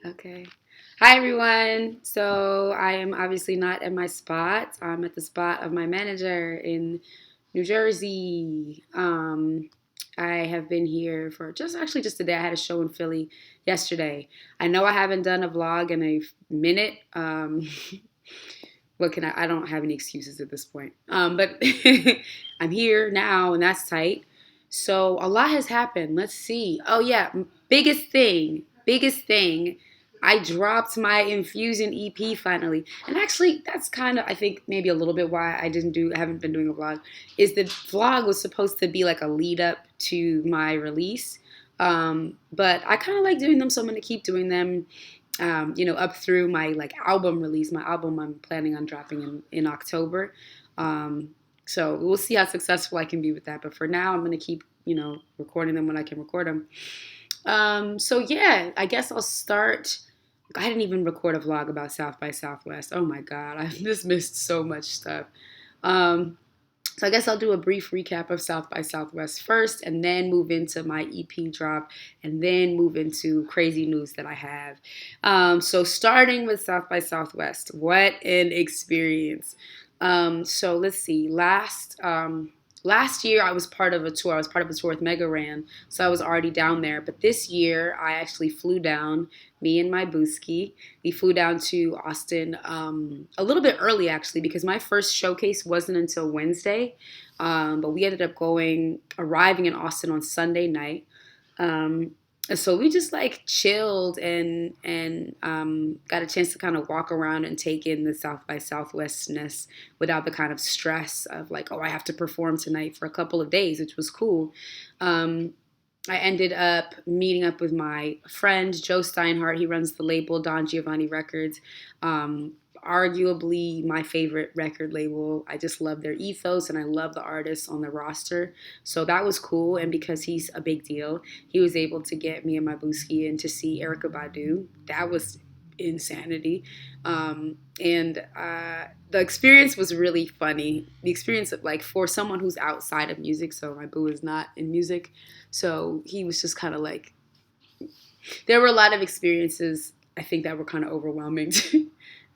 Okay. Hi, everyone. So I am obviously not at my spot. I'm at the spot of my manager in New Jersey. I have been here for just today. I had a show in Philly yesterday. I know I haven't done a vlog in a minute. What can I don't have any excuses at this point. But I'm here now, and that's tight. So a lot has happened. Let's see. Oh yeah, biggest thing. I dropped my Infusion EP finally, and actually, that's kind of I think maybe a little bit why I haven't been doing a vlog. Is the vlog was supposed to be like a lead up to my release, but I kind of like doing them, so I'm gonna keep doing them up through my like album release. My album I'm planning on dropping in October. So we'll see how successful I can be with that. But for now, I'm going to keep, recording them when I can record them. So yeah, I guess I'll start. I didn't even record a vlog about South by Southwest. Oh my God, I just missed so much stuff. Um, so I guess I'll do a brief recap of South by Southwest first, and then move into my EP drop, and then move into crazy news that I have. So starting with South by Southwest, what an experience! So let's see. Last year I was part of a tour. I was part of a tour with Mega Ran, so I was already down there. But this year I actually flew down. Me and my booski. We flew down to Austin a little bit early actually because my first showcase wasn't until Wednesday. But we ended up arriving in Austin on Sunday night. Um, and so we just like chilled and got a chance to kind of walk around and take in the South by Southwestness without the kind of stress of like, oh, I have to perform tonight for a couple of days, which was cool. Um, I ended up meeting up with my friend Joe Steinhardt. He runs the label Don Giovanni Records. Um, Arguably my favorite record label. I just love their ethos and I love the artists on the roster. So that was cool. And because he's a big deal, he was able to get me and my booski in to see Erica Badu. That was insanity. And the experience was really funny. The experience of like for someone who's outside of music, so my boo is not in music, so he was just kind of like, there were a lot of experiences I think that were kind of overwhelming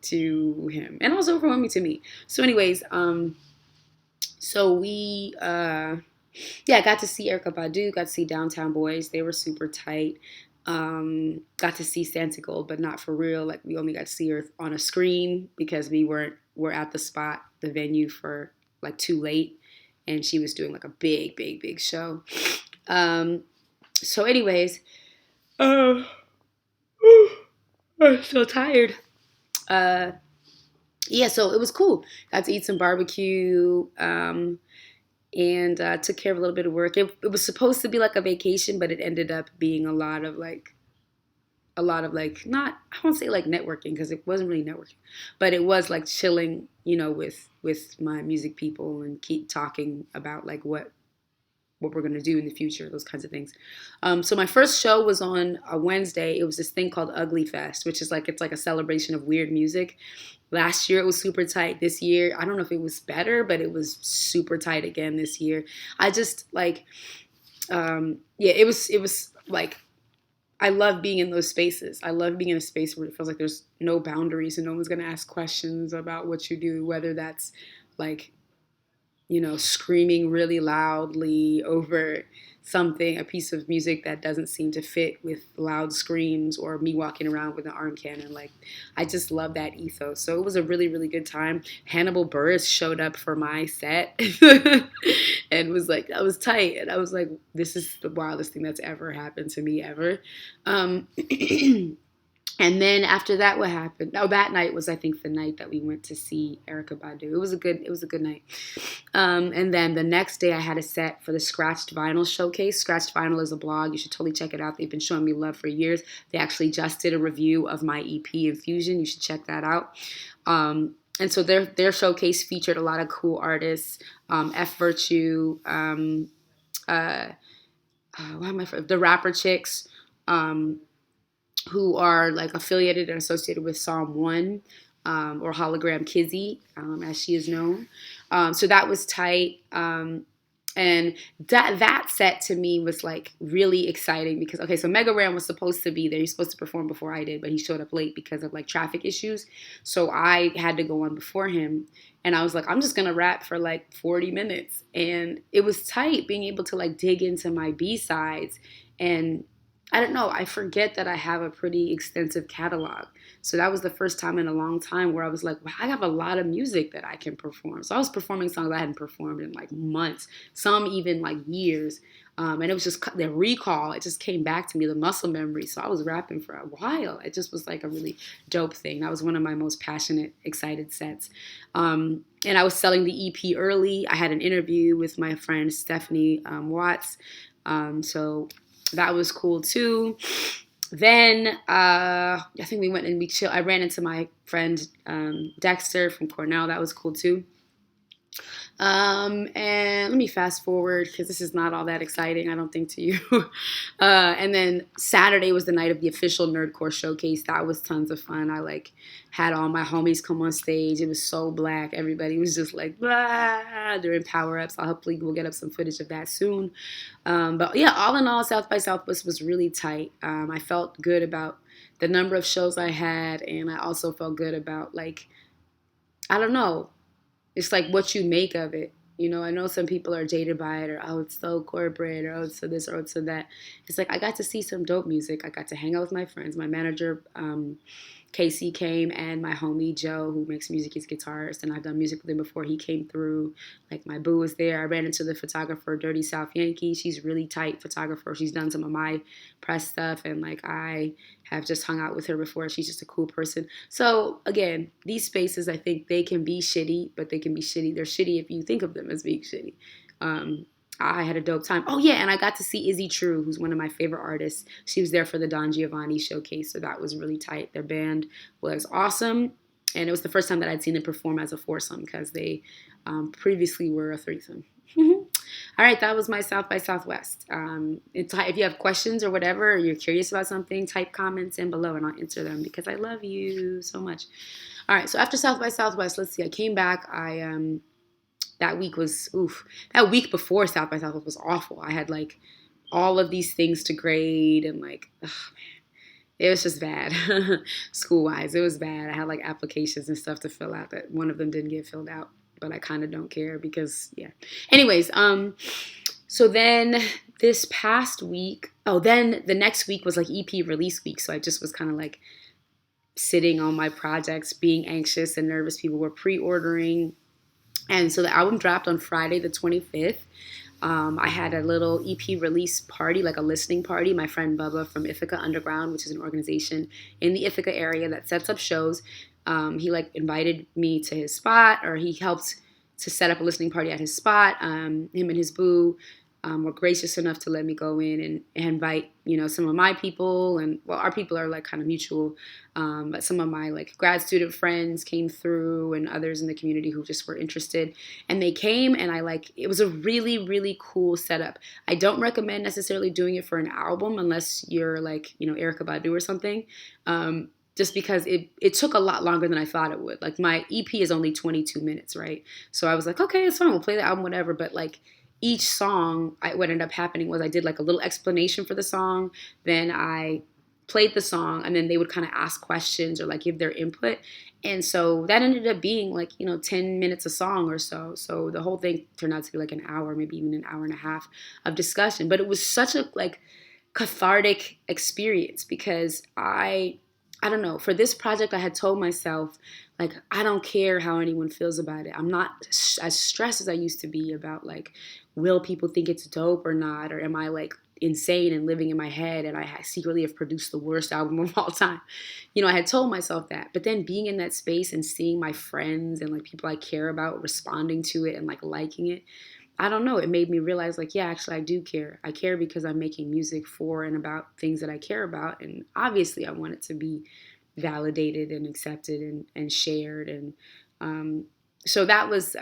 to him, and also overwhelming to me. So, anyways, so we yeah, got to see Erica Badu, got to see Downtown Boys. They were super tight. Got to see Santa Gold, but not for real. Like we only got to see her on a screen because we're at the spot, the venue for like too late, and she was doing like a big show. Um, so, anyways, uh, I'm so tired. Uh, yeah, so it was cool. Got to eat some barbecue. And took care of a little bit of work. It was supposed to be like a vacation, but it ended up being a lot of like not I won't say like networking because it wasn't really networking, but it was like chilling, with my music people and keep talking about like what we're going to do in the future, those kinds of things. So my first show was on a Wednesday. It was this thing called Ugly Fest, which is like it's like a celebration of weird music. Last year it was super tight. This year, I don't know if it was better, but it was super tight again this year. I just like, yeah, it was like I love being in those spaces. I love being in a space where it feels like there's no boundaries and no one's gonna ask questions about what you do, whether that's like screaming really loudly over something, a piece of music that doesn't seem to fit with loud screams, or me walking around with an arm cannon. Like, I just love that ethos. So it was a really, really good time. Hannibal Buress showed up for my set and was like, that was tight. And I was like, this is the wildest thing that's ever happened to me ever. Um, And then after that, what happened? Oh, that night was, I think, the night that we went to see Erica Badu. It was a good night. And then the next day, I had a set for the Scratched Vinyl Showcase. Scratched Vinyl is a blog. You should totally check it out. They've been showing me love for years. They actually just did a review of my EP Infusion. You should check that out. And so their showcase featured a lot of cool artists. F Virtue, uh, why am I? The Rapper Chicks. Who are like affiliated and associated with Psalm 1, or Hologram Kizzy, as she is known. So that was tight. And that set to me was like really exciting because okay, so Mega Ran was supposed to be there. He's supposed to perform before I did, but he showed up late because of like traffic issues. So I had to go on before him. And I was like, I'm just gonna rap for like 40 minutes. And it was tight being able to like dig into my B-sides. And I don't know, I forget that I have a pretty extensive catalog. So that was the first time in a long time where I was like, wow, I have a lot of music that I can perform. So I was performing songs I hadn't performed in like months, some even like years. And it was just the recall, it just came back to me, the muscle memory. So I was rapping for a while. It just was like a really dope thing. That was one of my most passionate, excited sets. And I was selling the EP early. I had an interview with my friend Stephanie Watts. So that was cool too. Then I think we went and we chill. I ran into my friend Dexter from Cornell. That was cool too. And let me fast forward because this is not all that exciting, I don't think, to you. And then Saturday was the night of the official Nerdcore showcase. That was tons of fun. I like had all my homies come on stage. It was so black. Everybody was just like blah during power ups. I'll hopefully we'll get up some footage of that soon. But yeah, all in all, South by Southwest was really tight. I felt good about the number of shows I had, and I also felt good about like I don't know, it's like what you make of it. You know, I know some people are jaded by it, or oh, it's so corporate, or oh, it's so this, or it's so that. It's like I got to see some dope music. I got to hang out with my friends. My manager, Casey, came, and my homie Joe, who makes music, he's a guitarist, and I've done music with him before. He came through. Like my boo was there. I ran into the photographer, Dirty South Yankee. She's really tight photographer. She's done some of my press stuff, and like I have just hung out with her before. She's just a cool person. So again, these spaces, I think they can be shitty, but they can be shitty. They're shitty if you think of them as being shitty. I had a dope time. Oh yeah, and I got to see Izzy True, who's one of my favorite artists. She was there for the Don Giovanni showcase, so that was really tight. Their band was awesome, and it was the first time that I'd seen them perform as a foursome because they previously were a threesome. All right, that was my South by Southwest. If you have questions or whatever, or you're curious about something, type comments in below and I'll answer them because I love you so much. All right, so after South by Southwest, let's see. I came back. That week was oof. That week before South by Southwest was awful. I had like all of these things to grade and like, oh man, it was just bad. School wise, it was bad. I had like applications and stuff to fill out that one of them didn't get filled out, but I kind of don't care because yeah. Anyways, so then this past week, oh, then the next week was like EP release week. So I just was kind of like sitting on my projects, being anxious and nervous. People were pre-ordering. And so the album dropped on Friday the 25th. I had a little EP release party, like a listening party. My friend Bubba from Ithaca Underground, which is an organization in the Ithaca area that sets up shows, he like invited me to his spot, or he helped to set up a listening party at his spot. Him and his boo were gracious enough to let me go in and invite, you know, some of my people. And well, our people are like kind of mutual, but some of my like grad student friends came through and others in the community who just were interested. And they came, and I like, it was a really, really cool setup. I don't recommend necessarily doing it for an album unless you're like, you know, Erykah Badu or something. Just because it took a lot longer than I thought it would. Like my EP is only 22 minutes, right? So I was like, okay, it's fine, we'll play the album, whatever. But like each song, what ended up happening was I did like a little explanation for the song. Then I played the song, and then they would kind of ask questions or like give their input. And so that ended up being like, you know, 10 minutes a song or so. So the whole thing turned out to be like an hour, maybe even an hour and a half of discussion. But it was such a like cathartic experience because I don't know, for this project I had told myself, like, I don't care how anyone feels about it. I'm not as stressed as I used to be about like, will people think it's dope or not? Or am I like insane and living in my head and I secretly have produced the worst album of all time? You know, I had told myself that. But then being in that space and seeing my friends and like people I care about responding to it and like liking it, I don't know, it made me realize like, yeah, actually I do care. I care because I'm making music for and about things that I care about. And obviously I want it to be validated and accepted and shared. And so that was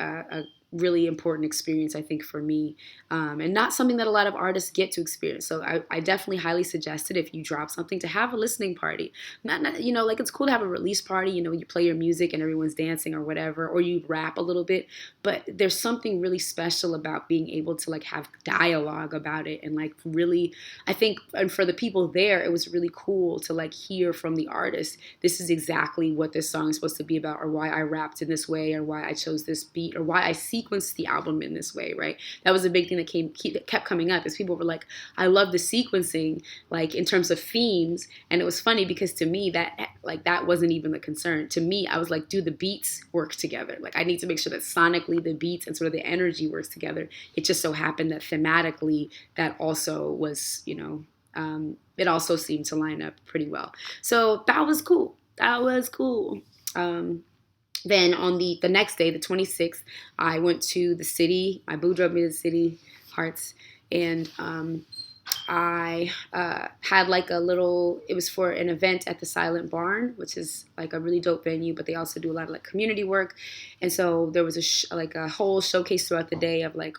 really important experience, I think, for me, and not something that a lot of artists get to experience. So I definitely highly suggest it if you drop something to have a listening party. Not like it's cool to have a release party. You play your music and everyone's dancing or whatever, or you rap a little bit. But there's something really special about being able to like have dialogue about it and like really, I think, and for the people there, it was really cool to like hear from the artist. This is exactly what this song is supposed to be about, or why I rapped in this way, or why I chose this beat, or why I sequenced the album in this way, right? That was a big thing that kept coming up, is people were like, I love the sequencing, like in terms of themes. And it was funny because to me that wasn't even the concern. To me, I was like, do the beats work together? Like I need to make sure that sonically the beats and sort of the energy works together. It just so happened that thematically that also was, it also seemed to line up pretty well. So that was cool. That was cool. Then on the next day, the 26th, I went to the city. My boo drove me to the city, Hearts, and I had like it was for an event at the Silent Barn, which is like a really dope venue, but they also do a lot of like community work. And so there was a whole showcase throughout the day of like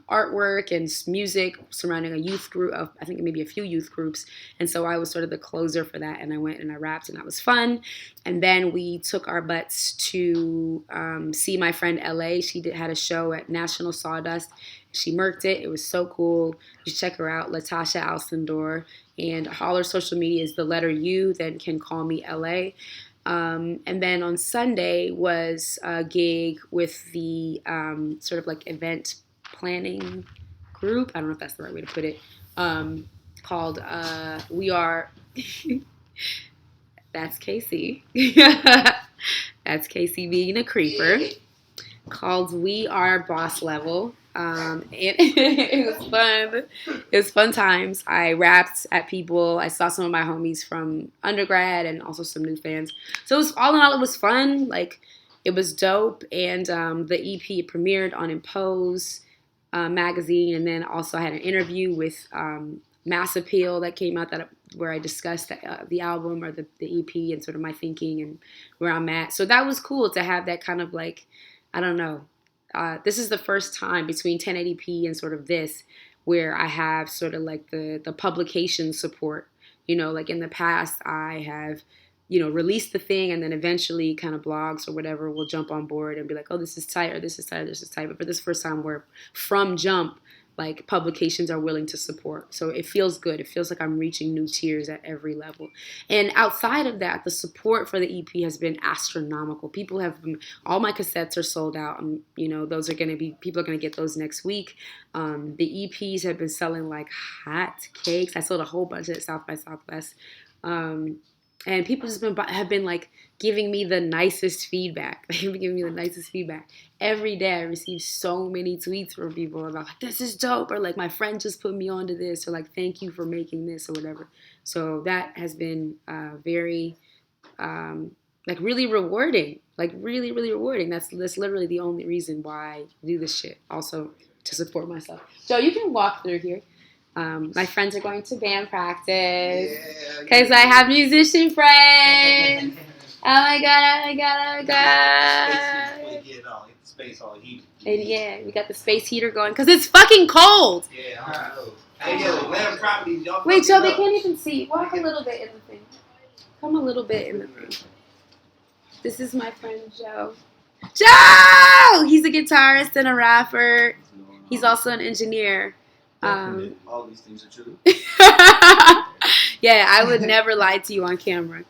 artwork and music surrounding a youth group of, I think maybe a few youth groups. And so I was sort of the closer for that, and I went and I rapped, and that was fun. And then we took our butts to see my friend LA. She had a show at National Sawdust. She murked it. It was so cool. You should check her out, Latasha Alcindor. And all her social media is the letter U, then can call me LA. And then on Sunday was a gig with the sort of like event planning group. I don't know if that's the right way to put it. Called We Are... That's Casey. That's Casey being a creeper. Called We Are Boss Level. And it was fun. It was fun times. I rapped at people. I saw some of my homies from undergrad and also some new fans. So it was, all in all, it was fun. Like, it was dope. And the EP premiered on Impose magazine. And then also I had an interview with Mass Appeal that came out where I discussed the album or the EP and sort of my thinking and where I'm at. So that was cool to have that kind of like, I don't know. This is the first time between 1080p and sort of this where I have sort of like the publication support. Like in the past I have, released the thing, and then eventually kind of blogs or whatever will jump on board and be like, oh, this is tight, or this is tight, or this is tight. But for this first time where from jump, like publications are willing to support. So it feels good. It feels like I'm reaching new tiers at every level. And outside of that, the support for the EP has been astronomical. All my cassettes are sold out. Those are going to be, people are going to get those next week. The EPs have been selling like hot cakes. I sold a whole bunch at South by Southwest. And people have been like giving me the nicest feedback. They've been giving me the nicest feedback. Every day I receive so many tweets from people about like, this is dope, or like my friend just put me onto this, or like, thank you for making this, or whatever. So that has been very like really rewarding. Like really, really rewarding. That's literally the only reason why I do this shit. Also to support myself. Joe, you can walk through here. My friends are going to band practice because I have musician friends. Oh my god. Space all heat. And yeah, we got the space heater going because it's fucking cold. Yeah, I know. Hey, yo, land properties, y'all. Wait, Joe, they can't even see. Walk a little bit in the thing. Come a little bit in the thing. This is my friend Joe. Joe! He's a guitarist and a rapper. He's also an engineer. All these things are true. Yeah, I would never lie to you on camera.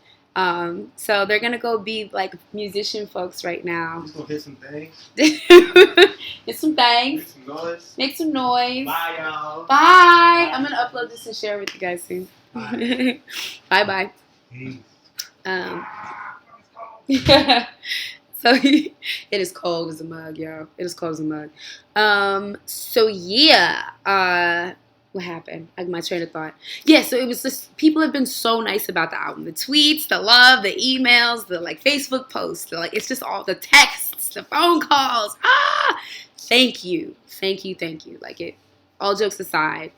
So they're gonna go be like musician folks right now. Just gonna hit some things. Hit some things. Make some noise. Make some noise. Bye, y'all. Bye. I'm gonna upload this and share with you guys soon. Bye. Bye. Peace. So it is cold as a mug, yo. It is cold as a mug. So yeah. What happened? Like my train of thought. Yeah, so it was just, people have been so nice about the album. The tweets, the love, the emails, the like Facebook posts, it's just all the texts, the phone calls. Thank you. Like all jokes aside,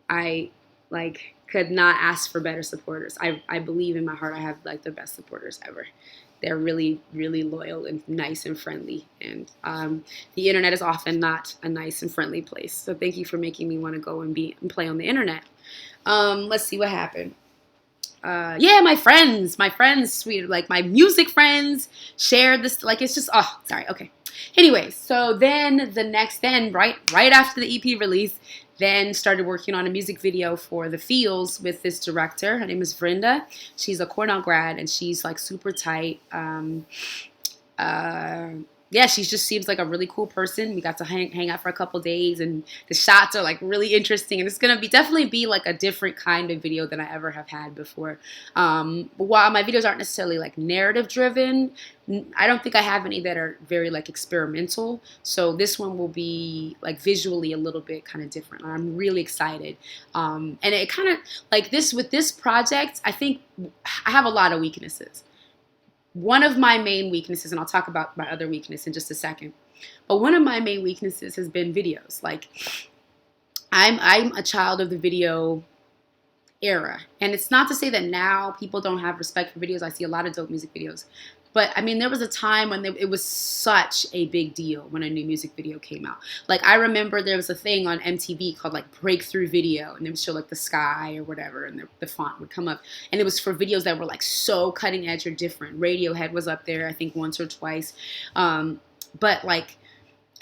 I like could not ask for better supporters. I believe in my heart I have like the best supporters ever. They're really, really loyal and nice and friendly. And the internet is often not a nice and friendly place. So thank you for making me want to go and play on the internet. Let's see what happened. Yeah, my friends, sweet, like my music friends shared this. Like it's just, oh, sorry, okay. Anyways, so then right after the EP release, then started working on a music video for The Feels with this director. Her name is Vrinda. She's a Cornell grad, and she's like super tight. Uh, yeah, she just seems like a really cool person. We got to hang out for a couple days, and the shots are like really interesting. And it's gonna definitely be like a different kind of video than I ever have had before. But while my videos aren't necessarily like narrative driven, I don't think I have any that are very like experimental. So this one will be like visually a little bit kind of different. I'm really excited. And it kind of like this with this project, I think I have a lot of weaknesses. One of my main weaknesses, and I'll talk about my other weakness in just a second, but one of my main weaknesses has been videos. Like I'm a child of the video era, and it's not to say that now people don't have respect for videos. I see a lot of dope music videos, but I mean, there was a time when it was such a big deal when a new music video came out. Like I remember there was a thing on MTV called like Breakthrough Video, and they would show like the sky or whatever, and the font would come up, and it was for videos that were like so cutting edge or different. Radiohead was up there, I think once or twice, but like.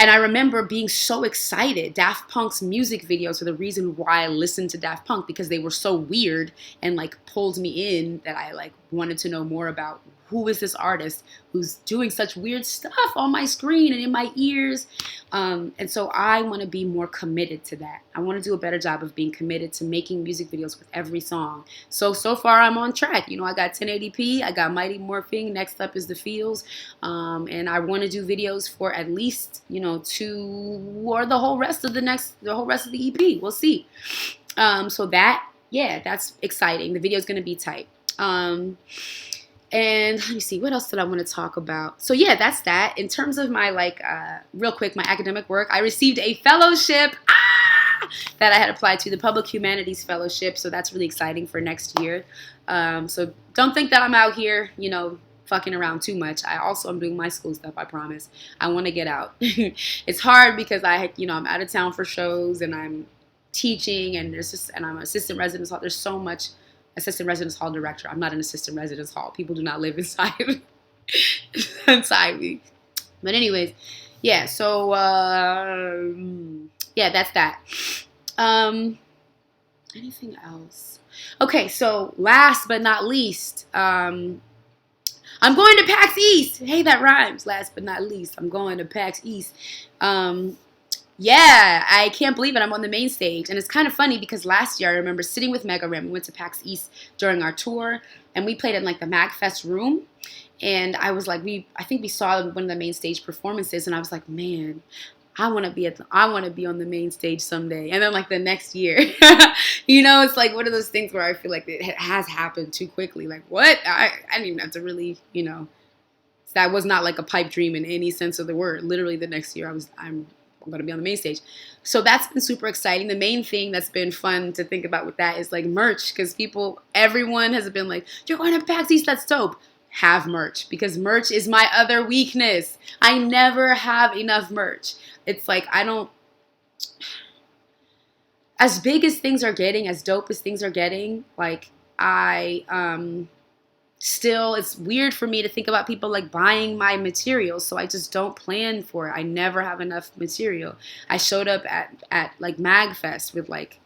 And I remember being so excited. Daft Punk's music videos are the reason why I listened to Daft Punk, because they were so weird and like pulled me in that I like wanted to know more about who is this artist who's doing such weird stuff on my screen and in my ears. And so I want to be more committed to that. I want to do a better job of being committed to making music videos with every song. So far I'm on track. You know, I got 1080p, I got Mighty Morphing, next up is The Feels. And I want to do videos for at least, you know, 2 or the whole rest of the EP. We'll see. So that's exciting. The video is going to be tight. And let me see, what else did I want to talk about? So yeah, that's that. In terms of my real quick, my academic work, I received a fellowship that I had applied to, the Public Humanities Fellowship. So that's really exciting for next year. So don't think that I'm out here, you know, fucking around too much. I also am doing my school stuff, I promise. I want to get out. It's hard because I'm out of town for shows, and I'm teaching, and I'm an assistant residence hall. There's so much. Assistant residence hall director. I'm not an assistant residence hall. People do not live inside me. But anyways, yeah. So yeah, that's that. Anything else? Okay. So last but not least, I'm going to PAX East. Hey, that rhymes. Last but not least, I'm going to PAX East. Yeah, I can't believe it. I'm on the main stage. And it's kind of funny because last year I remember sitting with Mega Ram. We went to PAX East during our tour, and we played in like the MagFest room. And I was like, I think we saw one of the main stage performances, and I was like, man, I want to be on the main stage someday. And then like the next year, you know, it's like one of those things where I feel like it has happened too quickly. Like what? I didn't even have to really, you know, that was not like a pipe dream in any sense of the word. Literally the next year I'm going to be on the main stage. So that's been super exciting. The main thing that's been fun to think about with that is like merch, because everyone has been like, you're going to PAX East, that's dope. Have merch, because merch is my other weakness. I never have enough merch. It's like as big as things are getting, as dope as things are getting, like still, it's weird for me to think about people like buying my material, so I just don't plan for it. I never have enough material. I showed up at like MagFest with like,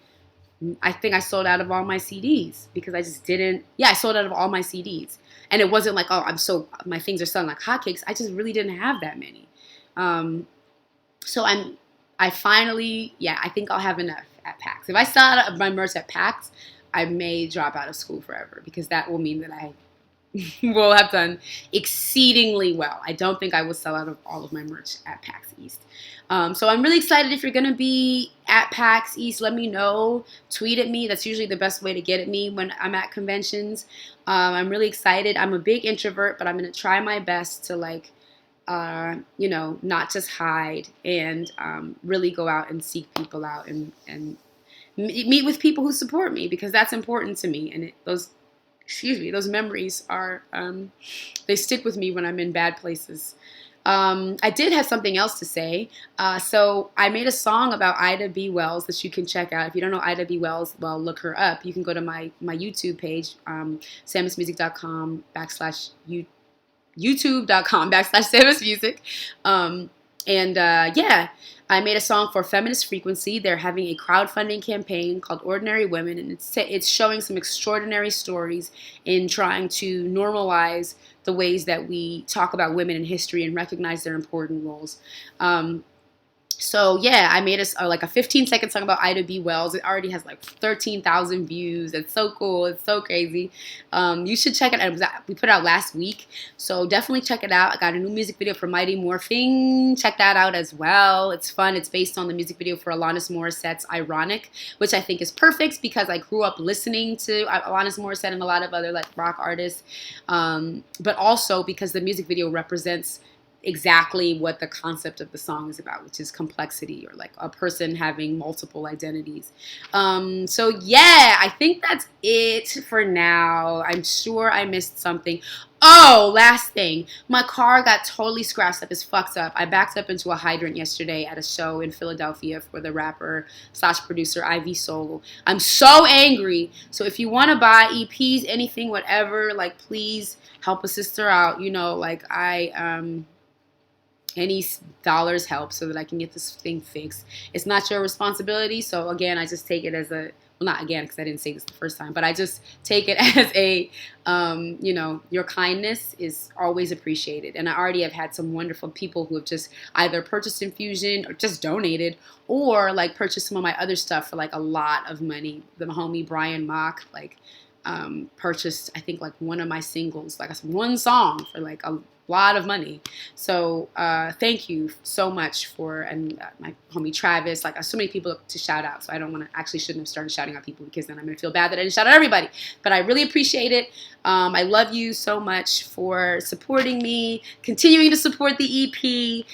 I think I sold out of all my CDs because I just didn't. Yeah, I sold out of all my CDs, and it wasn't like, oh, my things are selling like hotcakes. I just really didn't have that many. So I finally, I think I'll have enough at PAX. If I sell out of my merch at PAX, I may drop out of school forever, because that will mean that I will have done exceedingly well. I don't think I will sell out of all of my merch at PAX East. So I'm really excited. If you're going to be at PAX East, let me know. Tweet at me. That's usually the best way to get at me when I'm at conventions. I'm really excited. I'm a big introvert, but I'm going to try my best to not just hide, and really go out and seek people out and meet with people who support me because that's important to me. And those memories are, they stick with me when I'm in bad places. I did have something else to say. So I made a song about Ida B. Wells that you can check out. If you don't know Ida B. Wells, well, look her up. You can go to my YouTube page, sammusmusic.com youtube.com /sammusmusic. Yeah, I made a song for Feminist Frequency. They're having a crowdfunding campaign called Ordinary Women, and it's showing some extraordinary stories in trying to normalize the ways that we talk about women in history and recognize their important roles. So yeah, I made like a 15-second song about Ida B. Wells. It already has like 13,000 views. It's so cool. It's so crazy. You should check it out. We put it out last week, so definitely check it out. I got a new music video for Mighty Morphing. Check that out as well. It's fun. It's based on the music video for Alanis Morissette's Ironic, which I think is perfect because I grew up listening to Alanis Morissette and a lot of other like rock artists, but also because the music video represents exactly what the concept of the song is about, which is complexity or like a person having multiple identities. So yeah, I think that's it for now. I'm sure I missed something. Oh, last thing. My car got totally scratched up. It's fucked up. I backed up into a hydrant yesterday at a show in Philadelphia for the rapper / producer Ivy Soul. I'm so angry. So if you want to buy EPs, anything, whatever, like please help a sister out. You know, like any dollars help so that I can get this thing fixed. It's not your responsibility. So again, I just take it as a, well, not again, because I didn't say this the first time, but I just take it as a, your kindness is always appreciated. And I already have had some wonderful people who have just either purchased Infusion or just donated or like purchased some of my other stuff for like a lot of money. The homie Brian Mock, like, purchased, I think, like one of my singles, like one song for like a lot of money. So thank you so much and my homie Travis, like so many people to shout out. So I don't want to, actually shouldn't have started shouting out people because then I'm going to feel bad that I didn't shout out everybody. But I really appreciate it. I love you so much for supporting me, continuing to support the EP.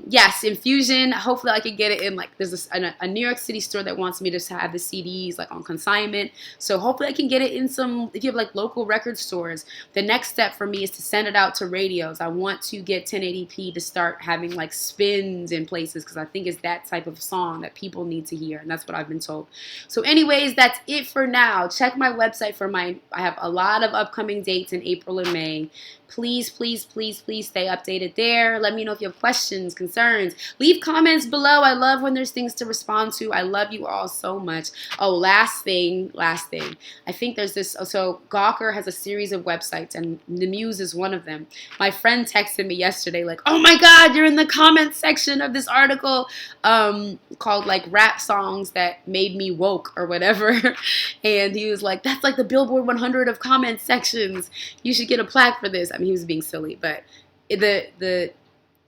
Yes, Infusion, hopefully I can get it in, like there's a New York City store that wants me to have the CDs like on consignment. So hopefully I can get it in some, if you have like local record stores. The next step for me is to send it out to radios. I want to get 1080p to start having like spins in places because I think it's that type of song that people need to hear, and that's what I've been told. So anyways, that's it for now. Check my website for I have a lot of upcoming dates in April and May. Please, please, please, please stay updated there. Let me know if you have questions, concerns. Leave comments below. I love when there's things to respond to. I love you all so much. Oh, last thing. I think there's this, so Gawker has a series of websites, and the Muse is one of them. My friend texted me yesterday like, oh my God, you're in the comments section of this article called like rap songs that made me woke or whatever. And he was like, that's like the Billboard 100 of comment sections. You should get a plaque for this. I mean, he was being silly, but the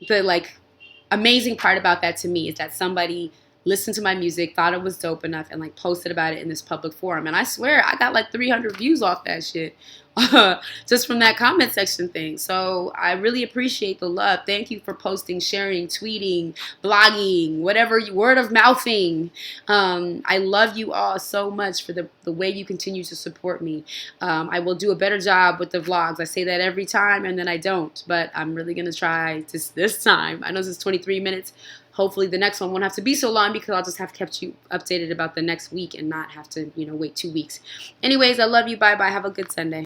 like amazing part about that to me is that somebody listened to my music, thought it was dope enough, and like posted about it in this public forum. And I swear I got like 300 views off that shit. Just from that comment section thing. So I really appreciate the love. Thank you for posting, sharing, tweeting, blogging, whatever, word of mouthing. I love you all so much for the way you continue to support me. I will do a better job with the vlogs. I say that every time and then I don't, but I'm really going to try this time. I know this is 23 minutes. Hopefully the next one won't have to be so long because I'll just have kept you updated about the next week and not have to, wait 2 weeks. Anyways, I love you. Bye-bye. Have a good Sunday.